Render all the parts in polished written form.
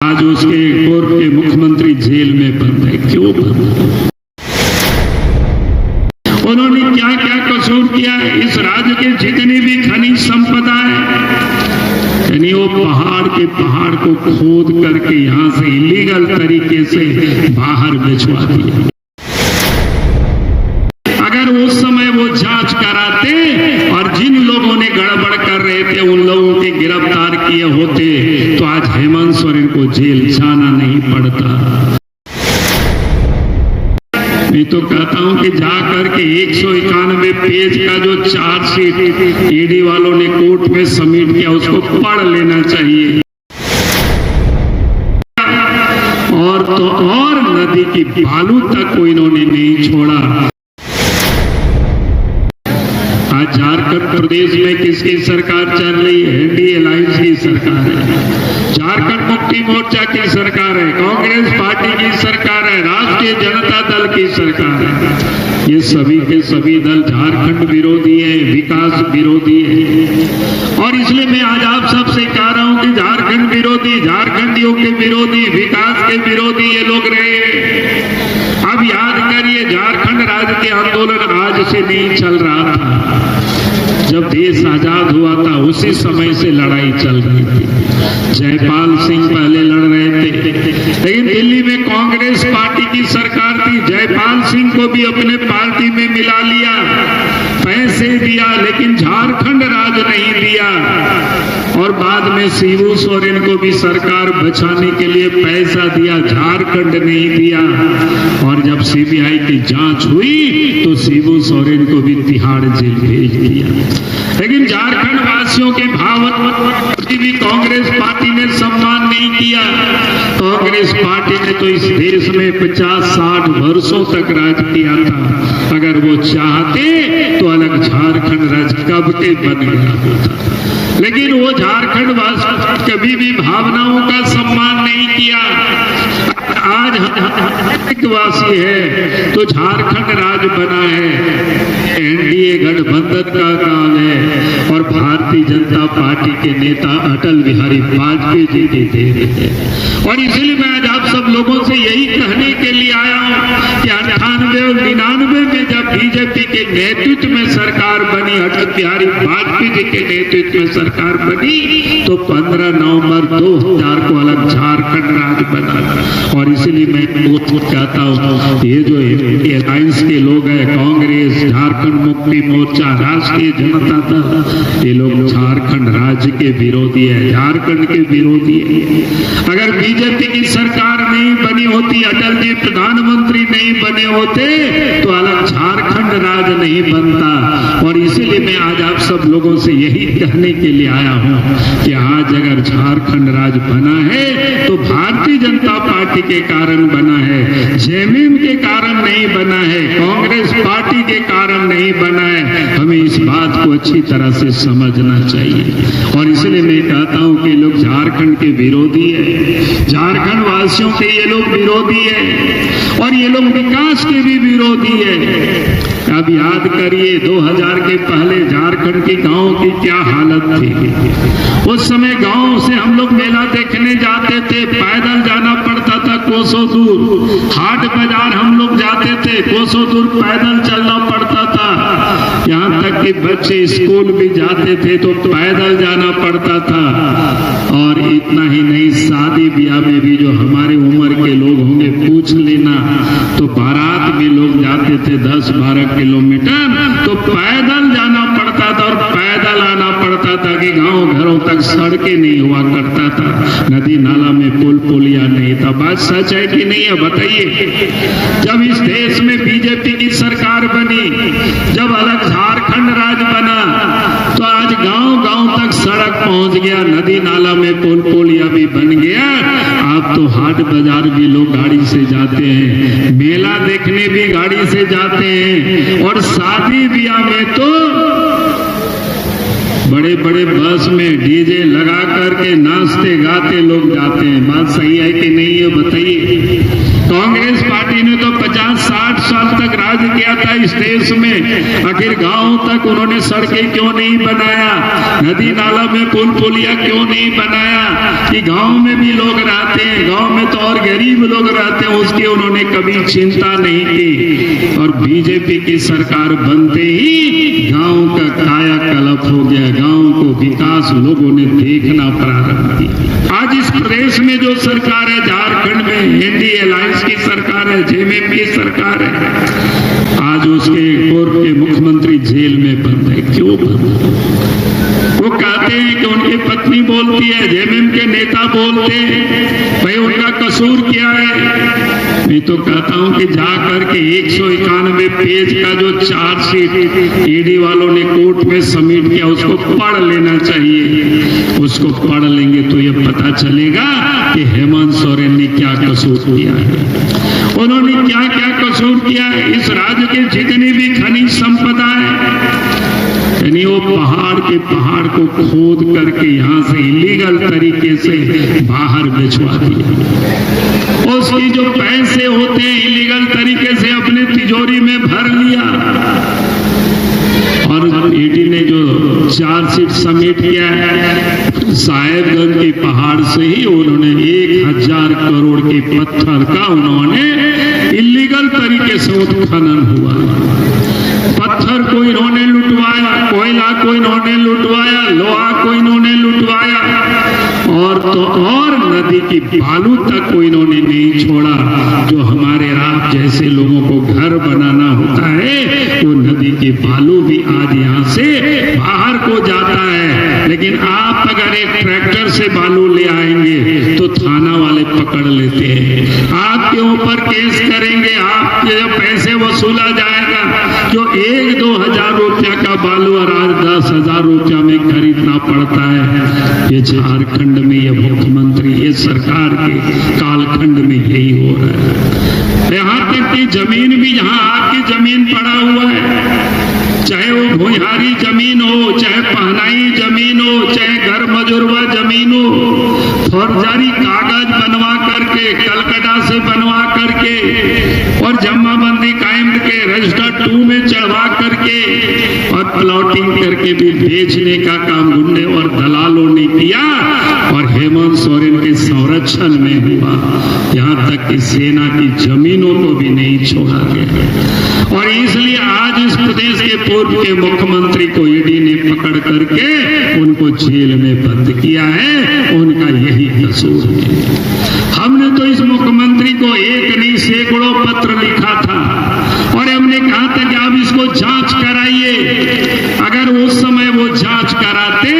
आज उसके पूर्व के मुख्यमंत्री जेल में बंद है। क्यों बंद है? उन्होंने क्या क्या कसूर किया है? इस राज्य के जितनी भी खनिज संपदा है, यानी वो पहाड़ को खोद करके यहां से इलीगल तरीके से बाहर भिजवा दिया। अगर उस समय वो जांच कराते और जिन लोगों ने गड़बड़ कर रहे थे उन लोगों के गिरफ्तार किए होते तो आज हेमंत सोरेन को जेल जाना नहीं पड़ता। मैं तो कहता हूं कि जाकर के 191 पेज का जो चार्जशीट ईडी वालों ने कोर्ट में सबमिट किया उसको पढ़ लेना चाहिए। और नदी की बालू तक को इन्होंने नहीं छोड़ा। आज झारखंड प्रदेश में किसकी सरकार चल रही है? एनडीए अलायंस की सरकार है, झारखंड मुक्ति मोर्चा की सरकार है, कांग्रेस पार्टी की सरकार है, राष्ट्रीय जनता दल की सरकार है। ये सभी के सभी दल झारखंड विरोधी है, विकास विरोधी है। और इसलिए मैं आज आप सबसे कह रहा हूं कि झारखंड विरोधी, झारखंडियों के विरोधी, विकास के विरोधी ये लोग रहे। अब याद करिए, झारखंड राज्य के आंदोलन आज से नहीं चल रहा था। जब देश आजाद हुआ था उसी समय से लड़ाई चल रही थी। जयपाल सिंह पहले लड़ रहे थे, लेकिन दिल्ली में कांग्रेस पार्टी की सरकार थी। जयपाल सिंह को भी अपने पार्टी में मिला लिया, पैसे दिया, लेकिन झारखंड राज नहीं दिया। और बाद में शिबू सोरेन को भी सरकार बचाने के लिए पैसा दिया, झारखंड नहीं दिया। और जब सीबीआई की जांच हुई तो शिबू सोरेन को भी तिहाड़ जेल भेज दिया। लेकिन झारखंड वासियों के भावना भी कांग्रेस पार्टी ने सम्मान नहीं किया। कांग्रेस पार्टी ने तो इस देश में 50-60 वर्षों तक राज किया था। अगर वो चाहते तो अलग झारखंड राज्य कब के बन गया होता। लेकिन वो झारखंड वासी कभी भी भावनाओं का सम्मान नहीं किया। आज वासी है तो झारखंड राज्य बना है। एनडीए गठबंधन का काल है और भारतीय जनता पार्टी के नेता अटल बिहारी वाजपेयी जी की देन है। और इसलिए मैं आज आप सब लोगों से यही कहने के लिए आया हूं कि 98 और 99 में जब बीजेपी के नेतृत्व में सरकार बनी, अटल बिहारी वाजपेयी जी के नेतृत्व में सरकार बनी, तो 15 नवंबर 2000 को अलग झारखंड राज्य बना। और इसलिए मैं कहता हूँ ये जो अलायंस के लोग हैं, कांग्रेस, झारखंड मुक्ति मोर्चा, राष्ट्रीय जनता दल, ये लोग झारखंड राज्य के विरोधी है, झारखंड के विरोधी है। अगर बीजेपी की सरकार नहीं बनी होती, अटल जी प्रधानमंत्री नहीं बने होते तो अलग झारखंड राज्य नहीं बनता। और इसीलिए मैं आज आप सब लोगों से यही कहने के लिए आया हूं कि आज अगर झारखंड राज्य बना है तो भारतीय जनता पार्टी के कारण बना है, जेएमएम के कारण नहीं बना है, कांग्रेस पार्टी के कारण नहीं बना है। हमें इस बात को अच्छी तरह से समझना चाहिए। और इसलिए मैं कहता हूं कि लोग झारखंड के विरोधी है, झारखंड वासियों के ये लोग विरोधी है और ये लोग विकास के भी विरोधी है। अब याद करिए 2000 के पहले झारखंड के गांवों की क्या हालत थी। उस समय गांव से हम लोग मेला देखने जाते थे, पैदल जाना पड़ता था कोसों दूर। हाट बाजार हम लोग जाते थे, कोसों दूर पैदल चलना पड़ता था। यहाँ तक कि बच्चे स्कूल भी जाते थे तो पैदल जाना पड़ता था। और इतना ही नहीं, शादी ब्याह में भी जो हमारे उम्र के लोग होंगे पूछ लेना, तो बारात में लोग जाते थे 10-12 किलोमीटर, तो पैदल जाना पड़ता था और पैदल आना पड़ता था कि गांव घरों तक सड़कें नहीं हुआ करता था, नदी नाला में पुल पुलिया नहीं था। बात सच है कि नहीं है? बताइए। जब इस देश में बीजेपी की सरकार बनी, जब अलग झारखंड राज्य बना, तो आज गांव गांव तक सड़क पहुंच गया, नदी नाला में पुल पुलिया भी बन गया। अब तो हाट बाजार भी लोग गाड़ी से जाते हैं, मेला देखने भी गाड़ी से जाते हैं, और शादी ब्याह में तो बड़े बड़े बस में डीजे लगा करके नाचते गाते लोग जाते हैं। बात सही है कि नहीं है? बताइए। कांग्रेस पार्टी ने तो 50-60 साल तक राज किया था इस देश में। आखिर गांव तक उन्होंने सड़कें क्यों नहीं बनाया, नदी नाला में पुल पुलिया क्यों नहीं बनाया कि गांव में भी लोग रहते हैं, गांव में तो और गरीब लोग रहते हैं, उसकी उन्होंने कभी चिंता नहीं की। और बीजेपी की सरकार बनते ही गांव का कायाकल्प हो गया, गांव को विकास लोगों ने देखना प्रारंभ किया। आज इस प्रदेश में जो सरकार है, झारखंड में एनडीए अलायंस की सरकार है, जेएमएम की सरकार है, आज उसके पूर्व के मुख्यमंत्री जेल में बंद है। क्यों बंद है? वो कहते हैं कि उनकी पत्नी बोलती है, जेएमएम के नेता बोलते हैं, भाई उनका कसूर क्या है? मैं तो कहता हूं कि जा करके 191 पेज का जो चार्जशीट ईडी वालों ने कोर्ट में सबमिट किया उसको पढ़ लेना चाहिए। उसको पढ़ लेंगे तो ये पता चलेगा कि हेमंत सोरेन ने क्या कसूर किया है, उन्होंने क्या क्या कसूर किया है। इस राज्य के जितनी भी खनिज संपदा है, यानी वो पहाड़ को खोद करके यहाँ से इलीगल तरीके से बाहर भिजवा दिया। उसकी जो पैसे होते हैं इलीगल तरीके से अपने तिजोरी में भर लिया। और ईडी ने जो चार्जशीट सबमिट किया है, साहेबगंज के पहाड़ से ही उन्होंने 1000 करोड़ के पत्थर का उन्होंने इलीगल तरीके से उत्खनन हुआ। पत्थर को इन्होंने लुटवाया, कोयला को इन्होंने लुटवाया, लोहा को इन्होंने लुटवाया, और नदी की बालू तक को इन्होंने नहीं छोड़ा। जो हमारे रात जैसे लोगों को घर बनाना होता है, वो नदी की बालू भी आज यहाँ से बाहर को जाता है। लेकिन आप अगर एक ट्रैक्टर से बालू ले आएंगे तो थाना वाले पकड़ लेते हैं, आपके ऊपर केस करेंगे, आपके पैसे वसूला जाएगा। जो 1-2 हजार रुपया का बालू और आज 10,000 रुपया में खरीदना पड़ता है। ये झारखंड में ये मुख्यमंत्री, ये सरकार के कालखंड में यही हो रहा है। यहाँ तक की जमीन भी, जहाँ आपकी जमीन पड़ा हुआ है, चाहे वो भुइहारी जमीन हो, चाहे पहनाई जमीन हो, चाहे घर मजुरवा जमीन हो, फौजदारी कागज बनवा करके, कलकत्ता से बनवा करके और जमाबंदी कायम के रजिस्टर 2 में चढ़वा करके और प्लॉटिंग करके भी बेचने का काम गुंडे और दलालों ने किया और हेमंत सोरेन के संरक्षण में हुआ। यहाँ तक कि सेना की जमीनों को भी नहीं छोड़ा गया। और इसलिए आज इस प्रदेश के पूर्व के मुख्यमंत्री को ईडी ने पकड़ करके उनको जेल में बंद किया है। उनका यही कसूर है। हमने तो इस मुख्यमंत्री को एक नहीं सैकड़ों पत्र लिखा था और हमने कहा था कि आप इसको जांच कराइए। अगर उस समय वो जांच कराते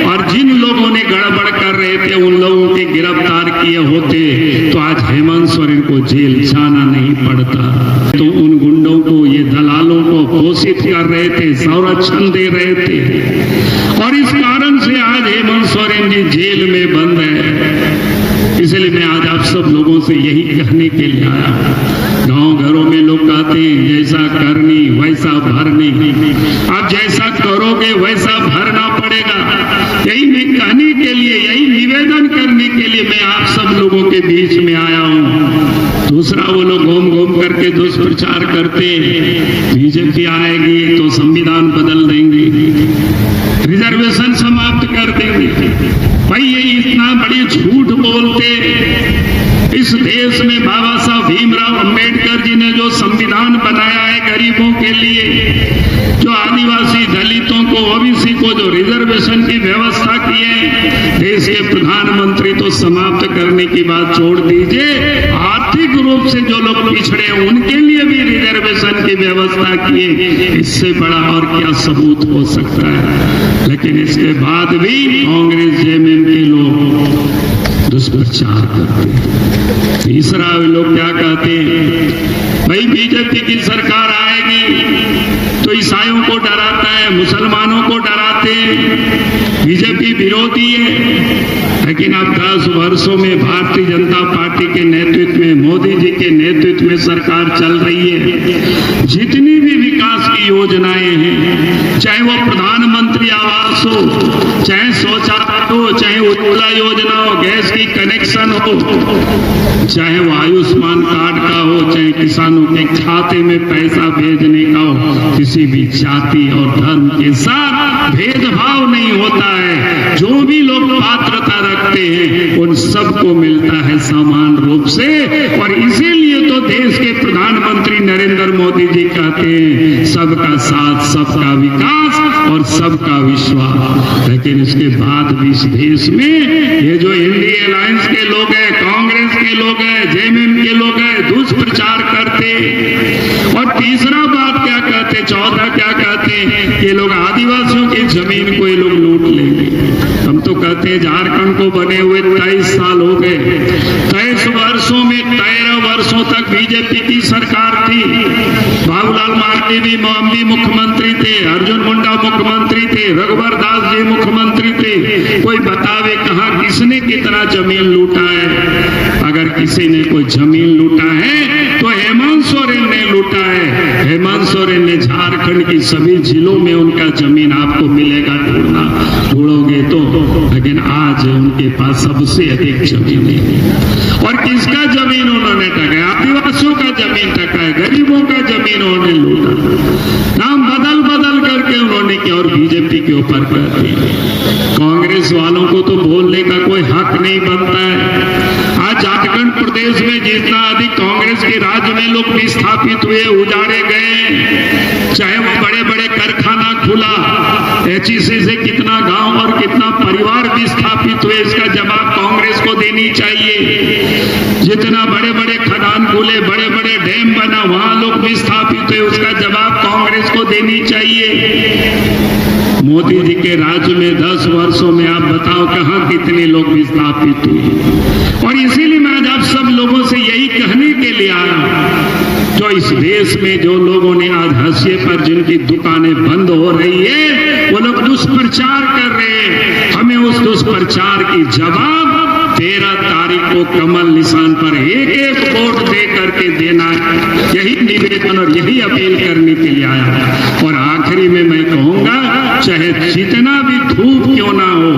और जिन लोगों ने गड़बड़ कर रहे थे उन लोगों के गिरफ्तार किए होते तो आज हेमंत सोरेन को जेल जाना नहीं पड़ता। तो उन गुंडों को, ये दलालों को पोषित कर रहे थे, संरक्षण दे रहे थे और इस कारण से आज हेमंत सोरेन जी जेल में बंद है। इसलिए मैं आज आप सब लोगों से यही कहने के लिए आया। गांव घरों में लोग कहते हैं जैसा करनी वैसा भरनी, आप जैसा करोगे वैसा भरना पड़ेगा। यही मैं कहने के लिए, यही निवेदन करने के लिए मैं आप सब लोगों के बीच में आया हूँ। दूसरा वो लोग घूम घूम करके दुष्प्रचार करते, बीजेपी आएगी तो संविधान बदल देंगे, रिजर्वेशन समाप्त कर देंगे। भाई ये इतना बड़ी झूठ बोलते। इस देश में बाबा साहब भीमराव अंबेडकर जी ने जो संविधान बनाया है गरीबों के लिए, जो आदिवासी दलितों को, ओबीसी को जो रिजर्वेशन की व्यवस्था की है, देश के प्रधानमंत्री तो समाप्त करने की बात छोड़ दीजिए, आर्थिक रूप से जो लोग पिछड़े हैं उनके लिए भी रिजर्वेशन की व्यवस्था की है। इससे बड़ा और क्या सबूत हो सकता है? लेकिन इसके बाद भी कांग्रेस जेएमएम के लोग दुष्प्रचार करते हैं। तीसरा लोग क्या कहते हैं, भाई बीजेपी की सरकार आएगी तो ईसाइयों को डराता है, मुसलमानों को डराते हैं, बीजेपी विरोधी है। लेकिन अब 10 वर्षों में भारतीय जनता पार्टी के नेतृत्व में, मोदी जी के नेतृत्व में सरकार चल रही है। जितनी भी विकास की योजनाएं हैं, चाहे वो प्रधानमंत्री आवास हो, चाहे शौचालय हो, चाहे उज्ज्वला योजना हो, गैस की कनेक्शन हो, चाहे वो आयुष्मान कार्ड का हो, चाहे किसानों के खाते में पैसा भेजने का हो, किसी भी जाति और धर्म के साथ भेदभाव नहीं होता है। जो भी लोग पात्रता रखते हैं उन सबको मिलता है समान रूप से। और इसीलिए तो देश के प्रधानमंत्री नरेंद्र मोदी जी कहते हैं सबका साथ, सबका विकास और सबका विश्वास। लेकिन इसके बाद भी इस देश में ये जो इंडिया अलायंस के लोग हैं, कांग्रेस के लोग हैं, जेएमएम के लोग हैं, दुष्प्रचार करते। और तीसरा बात क्या कहते, चौथा क्या कहते हैं, ये लोग आदिवासियों की जमीन को ये लोग लूट लेंगे। हम तो कहते हैं झारखंड को बने हुए 23 साल हो गए। 23 वर्षों में 13 वर्षों तक बीजेपी की सरकार थी। बाबूलाल मार्डी भी मुख्यमंत्री थे, अर्जुन मुंडा मुख्यमंत्री थे, रघुवर दास जी मुख्यमंत्री थे। कोई बतावे कहां किसने कितना जमीन लूटा है? अगर किसी ने कोई जमीन लूटा है तो हेमंत सोरेन ने लूटा है। हेमंत सोरेन ने झारखंड की सभी जिलों में उनका जमीन आपको मिलेगा, ढूंढोगे तो। लेकिन आज उनके पास सबसे अधिक जमीन है। और किसका जमीन उन्होंने टका है? आदिवासियों का जमीन टका है, गरीबों का जमीन उन्होंने लूटा। नाम बदल बदल करके उन्होंने किया और बीजेपी के ऊपर करते हैं। कांग्रेस वालों को तो बोलने का कोई हक नहीं बनता है। आज झारखंड प्रदेश में जितना अधिक कांग्रेस के राज्य में लोग विस्थापित हुए, उजाड़े गए, चाहे वो बड़े बड़े कारखाना खुला, एचईसी से कितना गांव और कितना परिवार विस्थापित हुए, इसका जवाब कांग्रेस को देनी चाहिए। जितना बड़े बड़े खदान खुले, बड़े बड़े डैम बना, वहां लोग विस्थापित हुए, उसका जवाब कांग्रेस को देनी चाहिए। मोदी जी के राज्य में 10 वर्षों में आप बताओ कहां कितने लोग विस्थापित हुए। और इसीलिए मैं आज आप सब लोगों से यही कहने के लिए आया, जो इस देश में जो लोगों ने आज हाशिए पर जिनकी दुकानें बंद हो रही है, वो लोग दुष्प्रचार कर रहे हैं। हमें उस दुष्प्रचार की जवाब 13 तारीख को कमल निशान पर एक एक वोट दे करके देना है। यही निवेदन और यही अपील करने के लिए आया है। और आखिरी में मैं कहूंगा, चाहे जितना भी धूप क्यों ना हो,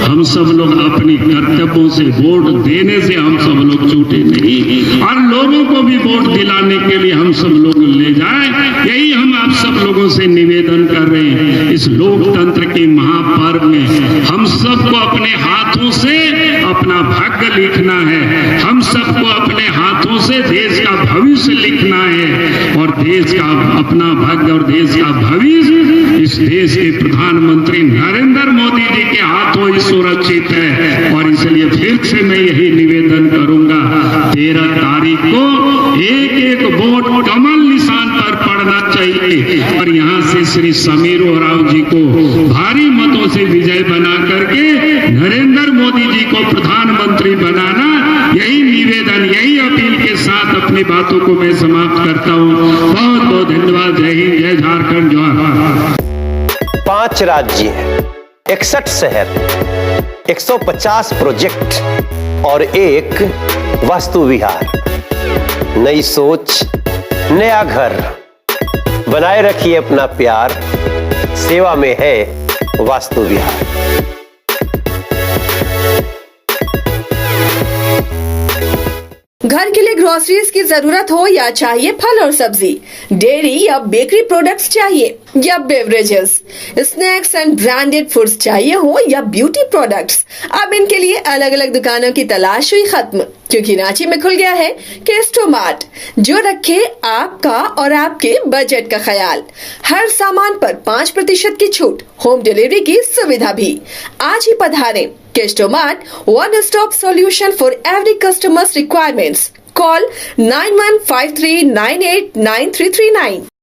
हम सब लोग अपनी कर्तव्यों से वोट देने से हम सब लोग छूटे नहीं, और लोगों को भी वोट दिलाने के लिए हम सब लोग ले जाएं। यही हम आप सब लोगों से निवेदन कर रहे हैं। इस लोकतंत्र के महापर्व में हम सबको अपने हाथों से अपना भाग्य लिखना है। हम सबको अपने हाथों से देश का भविष्य लिखना है। और देश का अपना भाग्य और देश का भविष्य इस देश के प्रधानमंत्री नरेंद्र मोदी जी के हाथों ही सुरक्षित है। और इसलिए फिर से मैं यही निवेदन करूंगा, 13 तारीख को एक एक वोट कमल निशान पर पड़ना चाहिए। और यहाँ से श्री समीर ओरांव जी को भारी मतों से विजय बना करके नरेंद्र मोदी जी को प्रधानमंत्री बनाना, यही निवेदन, यही अपील के साथ अपनी बातों को मैं समाप्त करता हूँ। बहुत बहुत धन्यवाद। जय हिंद, जय झारखंड, जोहार। 5 राज्य, 61 शहर, 150 प्रोजेक्ट और एक वास्तु विहार। नई सोच, नया घर। बनाए रखिए अपना प्यार, सेवा में है वास्तु विहार। घर के लिए ग्रोसरीज की जरूरत हो या चाहिए फल और सब्जी, डेयरी या बेकरी प्रोडक्ट्स चाहिए या beverages, snacks and branded foods चाहिए हो या ब्यूटी प्रोडक्ट्स, अब इनके लिए अलग अलग दुकानों की तलाश हुई खत्म, क्योंकि रांची में खुल गया है केस्टोमार्ट, जो रखे आपका और आपके बजट का ख्याल। हर सामान पर 5% की छूट, होम डिलीवरी की सुविधा भी। आज ही पधारें। केस्टोमार्ट, one stop solution for every customer's requirements. Call 9153989339.